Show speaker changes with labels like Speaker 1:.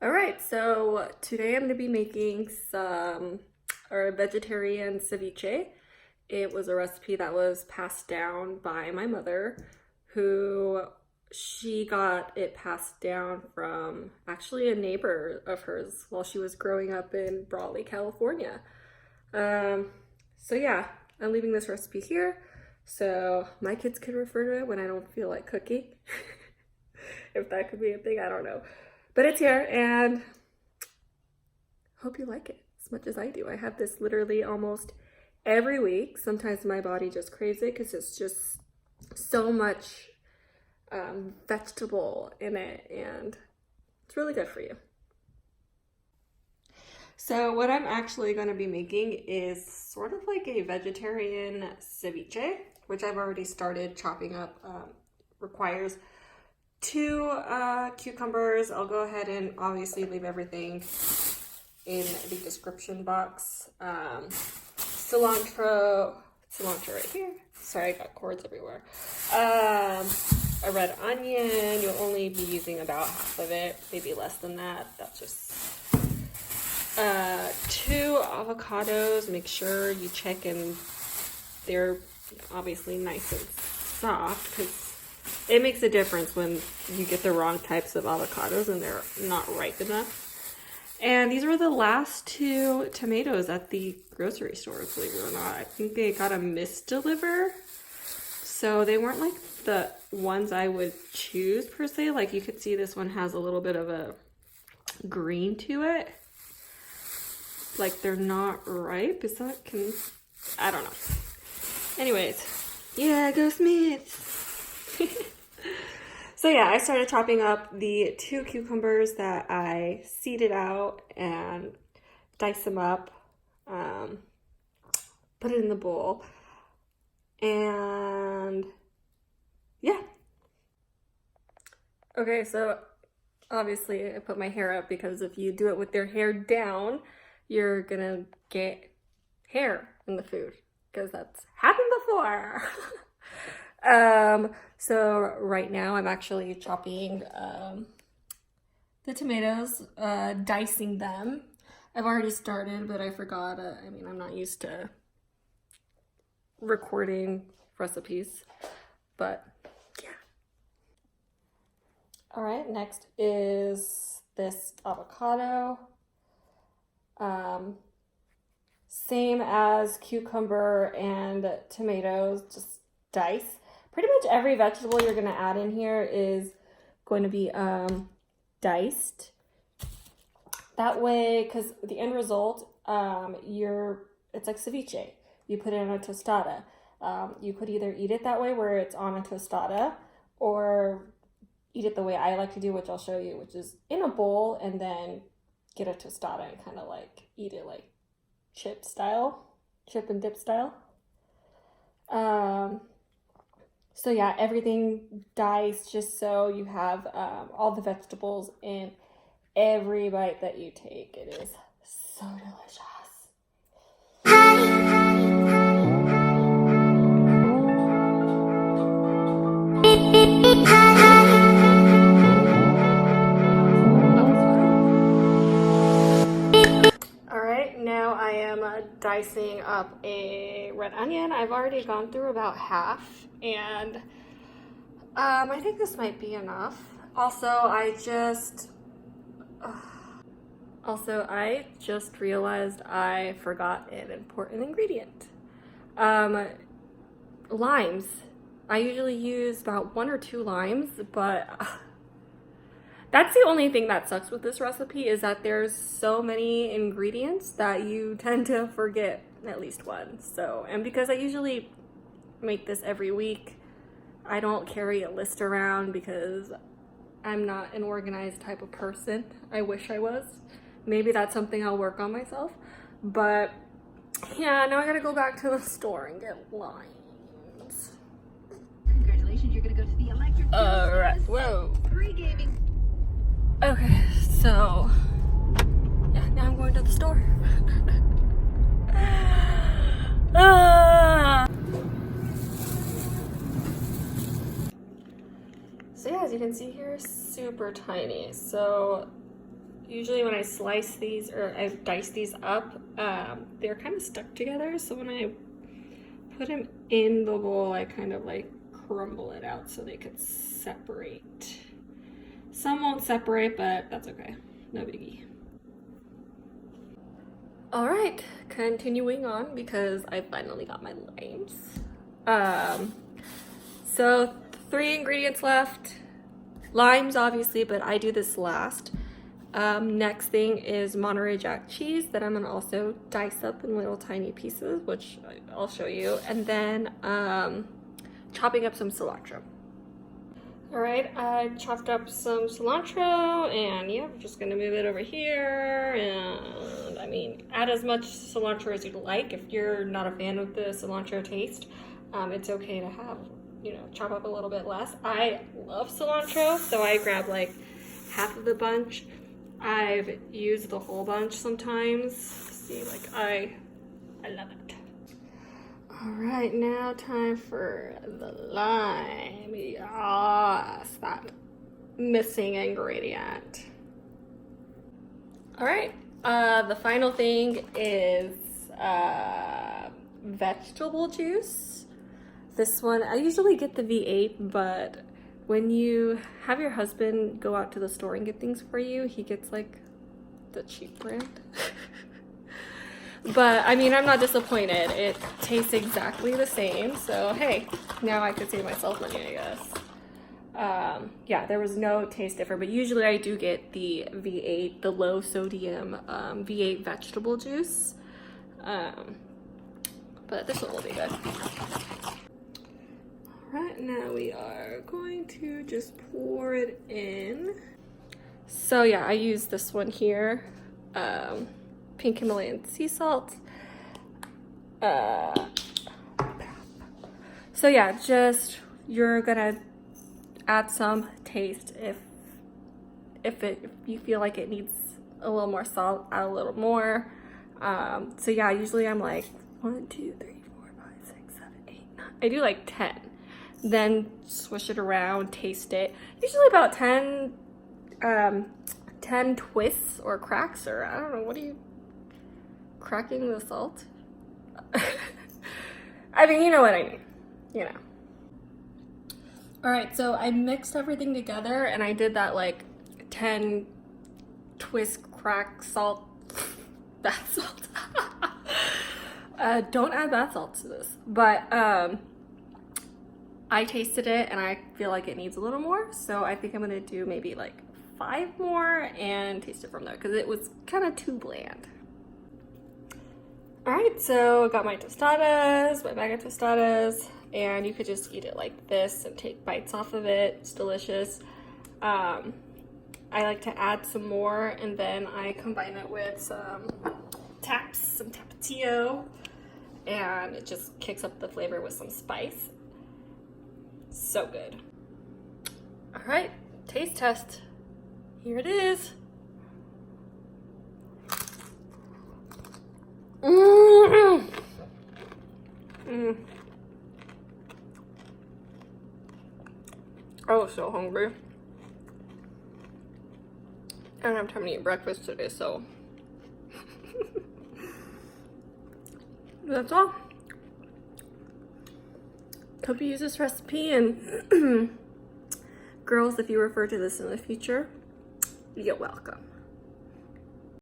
Speaker 1: All right, so today I'm going to be making some vegetarian ceviche. It was a recipe that was passed down by my mother, who she got it passed down from actually a neighbor of hers while she was growing up in Brawley, California. So yeah, I'm leaving this recipe here so my kids can refer to it when I don't feel like cooking. If that could be a thing, I don't know. But it's here, and hope you like it as much as I do. I have this literally almost every week. Sometimes my body just craves it because it's just so much vegetable in it, and it's really good for you. So what I'm actually going to be making is sort of like a vegetarian ceviche, which I've already started chopping up. Requires 2 cucumbers. I'll go ahead and obviously leave everything in the description box. Cilantro right here. Sorry, I got cords everywhere. A red onion. You'll only be using about half of it, maybe less than that. That's just 2 avocados. Make sure you check and they're obviously nice and soft, because it makes a difference when you get the wrong types of avocados and they're not ripe enough. And these were the last 2 tomatoes at the grocery store, believe it or not. I think they got a misdeliver. So they weren't like the ones I would choose per se. Like you could see this one has a little bit of a green to it. Like they're not ripe. Is that, I don't know. Anyways, yeah, go Smiths. So yeah, I started chopping up the 2 cucumbers that I seeded out and diced them up, put it in the bowl, and yeah. Okay, so obviously I put my hair up because if you do it with your hair down, you're gonna get hair in the food, because that's happened before. So right now I'm actually chopping the tomatoes, dicing them. I've already started, but I forgot. I'm not used to recording recipes, but yeah. All right, next is this avocado. Same as cucumber and tomatoes, just dice. Pretty much every vegetable you're going to add in here is going to be diced. That way, because the end result, it's like ceviche. You put it in a tostada. You could either eat it that way where it's on a tostada, or eat it the way I like to do, which I'll show you, which is in a bowl and then get a tostada and kind of like eat it like chip and dip style. So yeah, everything diced just so you have all the vegetables in every bite that you take. It is so delicious. Alright, now I am dicing up a red onion. I've already gone through about half, and I think this might be enough. Also, I just realized I forgot an important ingredient. Limes. I usually use about 1 or 2 limes, but that's the only thing that sucks with this recipe, is that there's so many ingredients that you tend to forget at least one. So, and because I usually make this every week, I don't carry a list around because I'm not an organized type of person. I wish I was. Maybe that's something I'll work on myself. But yeah, now I gotta go back to the store and get limes.
Speaker 2: Congratulations, you're gonna go to the electric.
Speaker 1: Alright, whoa.
Speaker 2: Pre-gaming.
Speaker 1: Okay, so yeah, now I'm going to the store. So yeah, as you can see here, super tiny. So usually when I slice these or I dice these up, they're kind of stuck together. So when I put them in the bowl, I kind of like crumble it out so they could separate. Some won't separate, but that's okay. No biggie. All right, continuing on because I finally got my limes. So 3 ingredients left. Limes, obviously, but I do this last. Next thing is Monterey Jack cheese that I'm gonna also dice up in little tiny pieces, which I'll show you. And then chopping up some cilantro. All right, I chopped up some cilantro and yeah, I'm just gonna move it over here. And I mean, add as much cilantro as you'd like. If you're not a fan of the cilantro taste, it's okay to have, you know, chop up a little bit less. I love cilantro, so I grab like half of the bunch. I've used the whole bunch sometimes. See, like I love it. All right, now time for the lime. Yes, that missing ingredient. All right, the final thing is vegetable juice. This one, I usually get the V8, but when you have your husband go out to the store and get things for you, he gets like the cheap brand. But I mean, I'm not disappointed. It tastes exactly the same. So hey, now I could save myself money, I guess. Yeah, there was no taste different, but usually I do get the V8, the low sodium V8 vegetable juice. But this one will be good. Right now we are going to just pour it in. So yeah, I use this one here, pink Himalayan sea salt. So yeah, just you're gonna add some taste if you feel like it needs a little more salt, add a little more. So yeah, usually I'm like 1, 2, 3, 4, 5, 6, 7, 8, 9. I do like 10. Then swish it around, taste it. Usually about 10 twists or cracks, or I don't know, what are you, cracking the salt? I mean, you know what I mean, you know. All right, so I mixed everything together and I did that like 10 twist, crack, salt, bath salt. Don't add bath salt to this, but I tasted it and I feel like it needs a little more, so I think I'm gonna do maybe like 5 more and taste it from there because it was kind of too bland. All right, so I got my tostadas, my bag of tostadas, and you could just eat it like this and take bites off of it. It's delicious. I like to add some more and then I combine it with some Tapatio, and it just kicks up the flavor with some spice. So good. All right, taste test. Here it is. Mm. I was so hungry. I don't have time to eat breakfast today, so that's all. Hope you use this recipe, and girls, if you refer to this in the future, you're welcome.